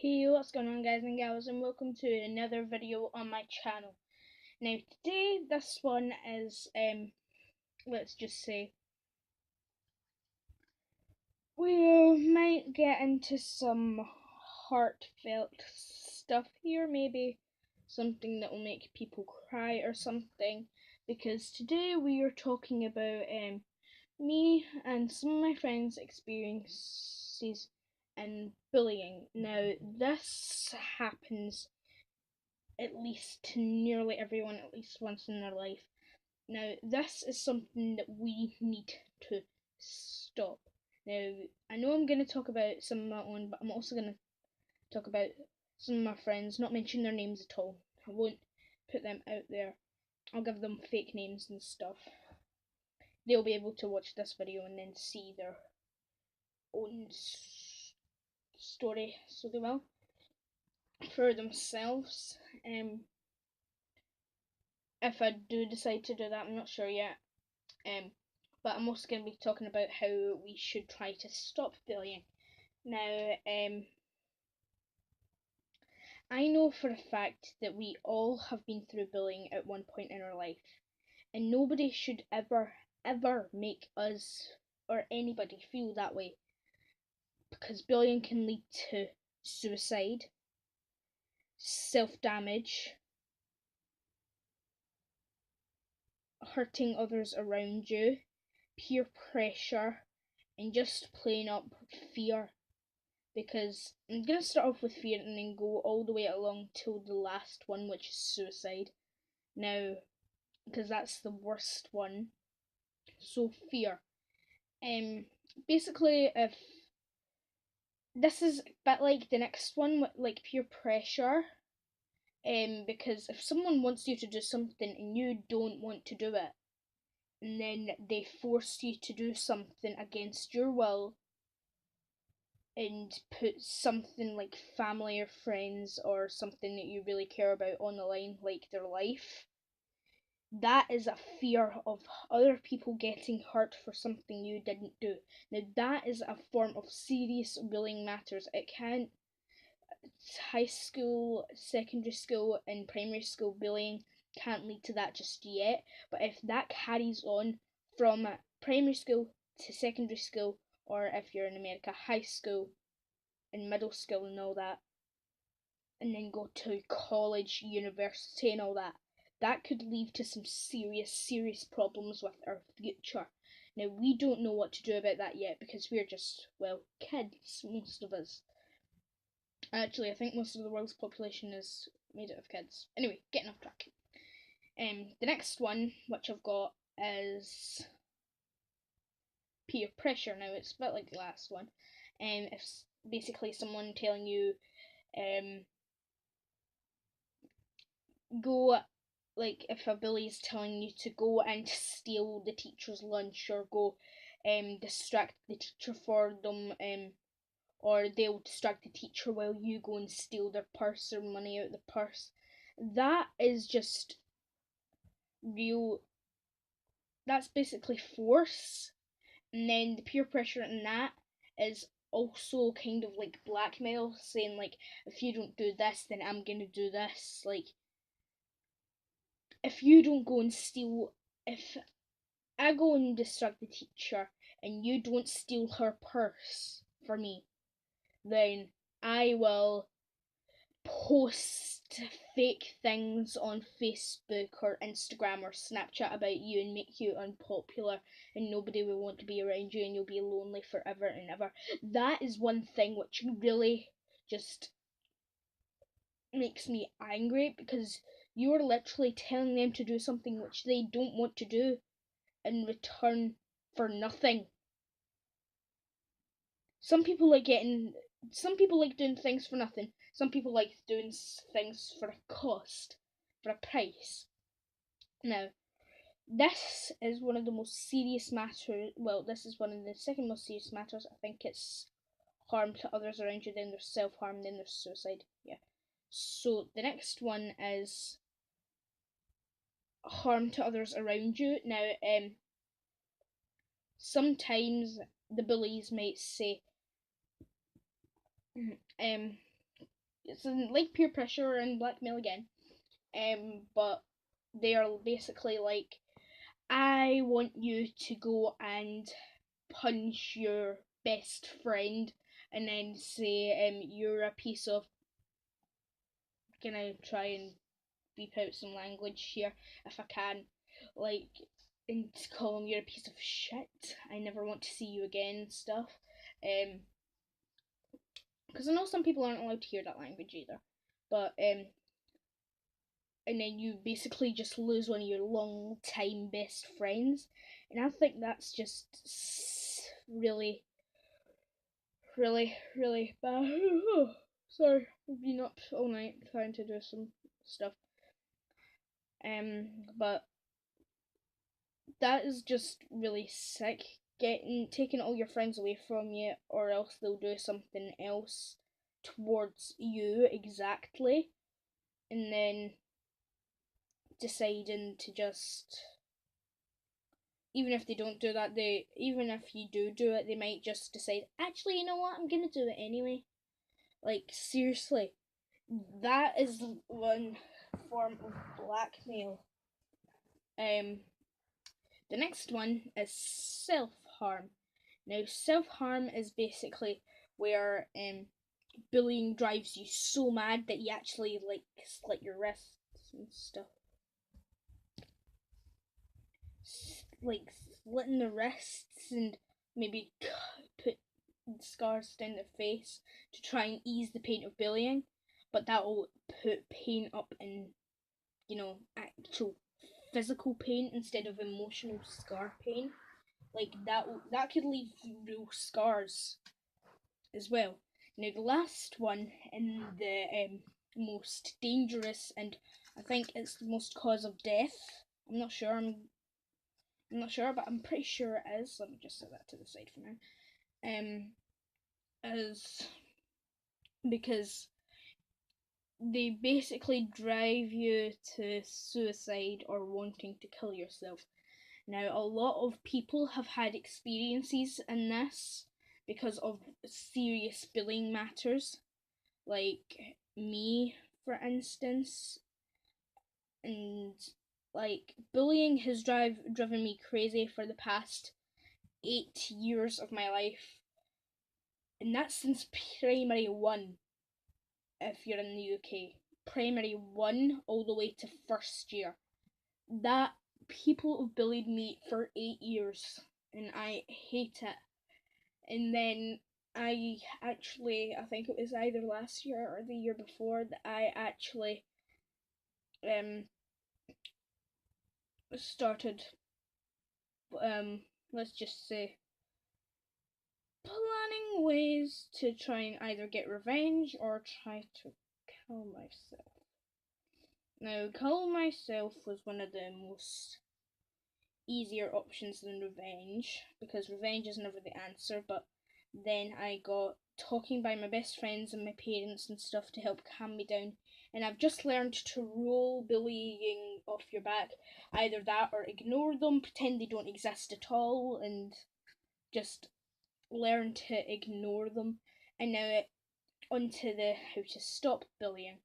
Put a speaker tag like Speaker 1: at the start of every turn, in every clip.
Speaker 1: Hey, what's going on, guys and gals, and welcome to another video on my channel. Now today this one is let's just say we might get into some heartfelt stuff here, maybe something that will make people cry or something, because today we are talking about me and some of my friends' experiences in bullying. Now this happens at least to nearly everyone at least once in their life. Now, this is something that we need to stop. Now, I know I'm going to talk about some of my own, but I'm also going to talk about some of my friends, not mention their names at all. I won't put them out there. I'll give them fake names and stuff. They'll be able to watch this video and then see their own story, so they will, for themselves. If I do decide to do that, I'm not sure yet. But I'm also going to be talking about how we should try to stop bullying. Now, I know for a fact that we all have been through bullying at one point in our life, and nobody should ever make us or anybody feel that way, because bullying can lead to suicide, self-damage, hurting others around you, peer pressure, and just plain up fear. Because I'm going to start off with fear and then go all the way along till the last one, which is suicide. Now, because that's the worst one. So fear. Basically, if this is a bit like the next one, like peer pressure. Because if someone wants you to do something and you don't want to do it, and then they force you to do something against your will, and put something like family or friends or something that you really care about on the line, like their life, that is a fear of other people getting hurt for something you didn't do. Now, that is a form of serious bullying matters. It can't, high school, secondary school, and primary school bullying can't lead to that just yet, but if that carries on from primary school to secondary school, or if you're in America, high school and middle school and all that, and then go to college, university, and all that, that could lead to some serious problems with our future. Now, we don't know what to do about that yet because we're just, well, kids, most of us. Actually, I think most of the world's population is made up of kids. Anyway, getting off track. The next one, which I've got, is peer pressure. Now, it's a bit like the last one. It's basically someone telling you, go, like if a bully is telling you to go and steal the teacher's lunch, or go distract the teacher for them, or they'll distract the teacher while you go and steal their purse or money out of the purse. That is just real, that's basically force. And then the peer pressure in that is also kind of like blackmail, saying like, if you don't do this then I'm gonna do this. Like, if you don't go and steal, if I go and distract the teacher and you don't steal her purse for me, then I will post fake things on Facebook or Instagram or Snapchat about you and make you unpopular, and nobody will want to be around you and you'll be lonely forever and ever. That is one thing which really just makes me angry, because you're literally telling them to do something which they don't want to do in return for nothing. Some people like doing things for nothing. Some people like doing things for a cost, for a price. Now, this is one of the most serious matters. Well, this is one of the second most serious matters. I think it's harm to others around you, then there's self-harm, then there's suicide. Yeah. So the next one is harm to others around you. Now, sometimes the bullies might say, It's like peer pressure and blackmail again. But they are basically like, I want you to go and punch your best friend, and then say, you're a piece of. Can I try and beep out some language here if I can? Like, and call him, you're a piece of shit. I never want to see you again and stuff. Because I know some people aren't allowed to hear that language either. But and then you basically just lose one of your long time best friends, and I think that's just really, really, really bad. Sorry, I've been up all night trying to do some stuff. But that is just really sick. Taking all your friends away from you, or else they'll do something else towards you exactly, and then deciding to just, even if they don't do that, even if you do it, they might just decide, actually, you know what, I'm gonna do it anyway. Like, seriously, that is one form of blackmail. The next one is self harm. Now, self harm is basically where bullying drives you so mad that you actually like slit your wrists and stuff. Like slitting the wrists and maybe put scars down the face to try and ease the pain of bullying, but that will put pain up in, actual physical pain instead of emotional scar pain. Like that could leave real scars as well. Now the last one, and the most dangerous, and I think it's the most cause of death. I'm not sure. I'm not sure, but I'm pretty sure it is. Let me just set that to the side for now. Is because they basically drive you to suicide or wanting to kill yourself. Now, a lot of people have had experiences in this because of serious bullying matters, like me, for instance, and like bullying has driven me crazy for the past 8 years of my life, and that's since primary one. If you're in the UK, primary one all the way to first year. That people have bullied me for 8 years, and I hate it. And then I think it was either last year or the year before, that I actually um started let's just say planning ways to try and either get revenge or try to kill myself. Now, kill myself was one of the most easier options than revenge, because revenge is never the answer. But then I got talking by my best friends and my parents and stuff to help calm me down, and I've just learned to roll bullying off your back. Either that or ignore them, pretend they don't exist at all, and just learn to ignore them. And now onto the how to stop bullying.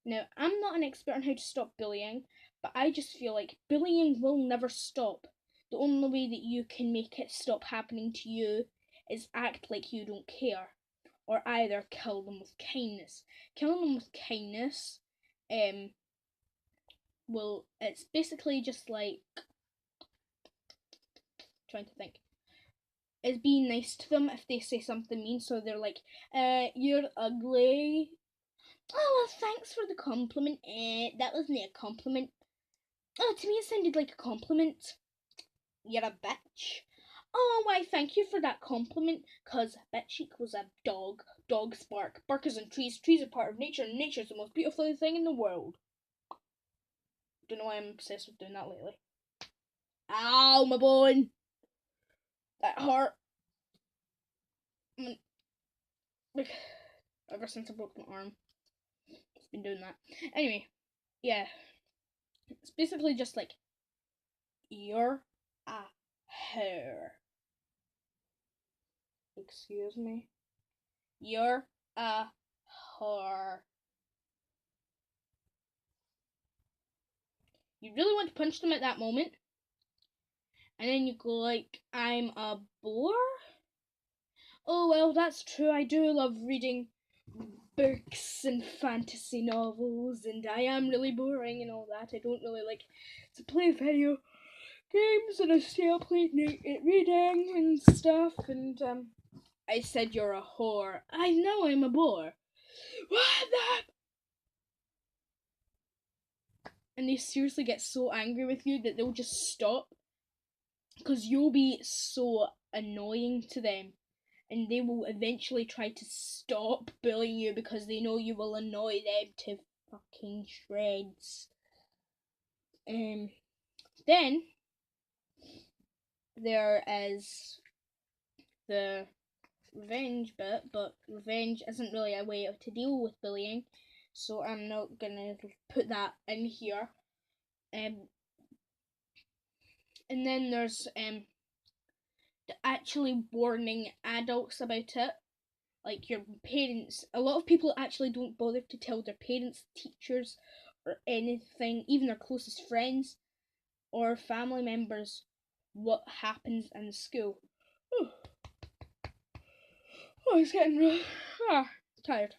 Speaker 1: Now, I'm not an expert on how to stop bullying, but I just feel like bullying will never stop. The only way that you can make it stop happening to you is act like you don't care, or either kill them with kindness. Killing them with kindness, it's basically just like, trying to think. It's being nice to them if they say something mean, so they're like, you're ugly. Oh, well, thanks for the compliment. That wasn't a compliment. Oh, to me it sounded like a compliment. You're a bitch. Oh, why, thank you for that compliment. 'Cause bitch equals a dog. Dogs bark. Barkers and trees. Trees are part of nature, and nature's the most beautiful thing in the world. Don't know why I'm obsessed with doing that lately. Ow, my bone. That hurt. Ever since I broke my arm, it's been doing that. Anyway, yeah. It's basically just like, you're a hair. Excuse me? You're a whore. You really want to punch them at that moment. And then you go like, I'm a bore? Oh well, that's true. I do love reading books and fantasy novels, and I am really boring and all that. I don't really like to play video games, and I stay up late night reading and stuff. And I said you're a whore. I know I'm a bore. What the? And they seriously get so angry with you that they'll just stop because you'll be so annoying to them, and they will eventually try to stop bullying you because they know you will annoy them to fucking shreds. Then there is the revenge bit, but revenge isn't really a way to deal with bullying, so I'm not gonna put that in here. And then there's actually warning adults about it, like your parents. A lot of people actually don't bother to tell their parents, teachers, or anything, even their closest friends or family members, what happens in school. Oh, it's getting really tired.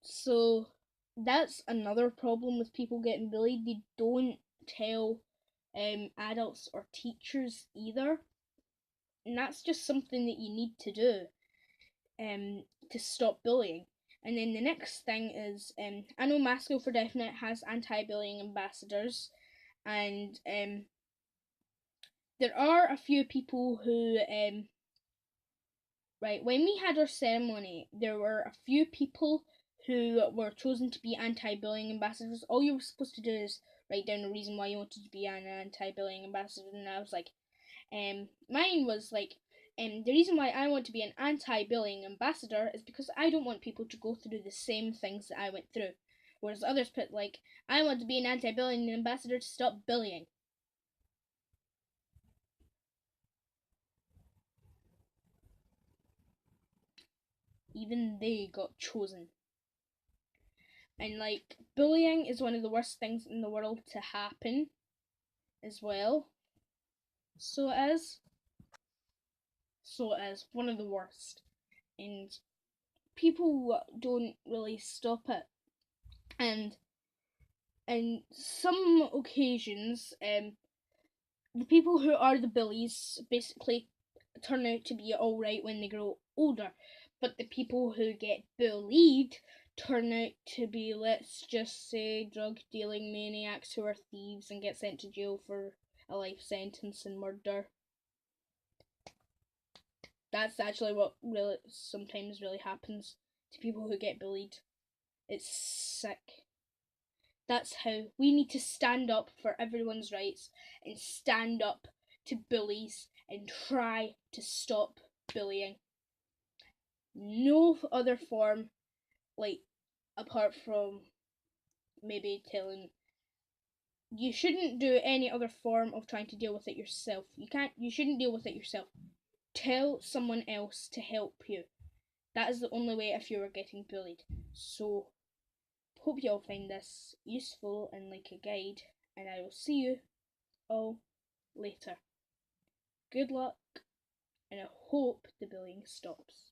Speaker 1: So that's another problem with people getting bullied. They don't tell adults or teachers either, and that's just something that you need to do to stop bullying. And then the next thing is I know Masco for Definite has anti-bullying ambassadors, and there are a few people who right, when we had our ceremony, there were a few people who were chosen to be anti-bullying ambassadors. All you were supposed to do is write down a reason why you wanted to be an anti-bullying ambassador, and I was like, mine was like, the reason why I want to be an anti-bullying ambassador is because I don't want people to go through the same things that I went through. Whereas others put like, I want to be an anti-bullying ambassador to stop bullying. Even they got chosen. And like, bullying is one of the worst things in the world to happen as well. So it is. So it is one of the worst. And people don't really stop it. And in some occasions, the people who are the bullies basically turn out to be alright when they grow older. But the people who get bullied turn out to be, let's just say, drug dealing maniacs who are thieves and get sent to jail for a life sentence and murder. That's actually what really sometimes really happens to people who get bullied. It's sick. That's how we need to stand up for everyone's rights and stand up to bullies and try to stop bullying. No other form, like, apart from maybe telling, you shouldn't do any other form of trying to deal with it yourself. You shouldn't deal with it yourself. Tell someone else to help you. That is the only way if you are getting bullied. So hope you all find this useful and like a guide, and I will see you all later. Good luck, and I hope the bullying stops.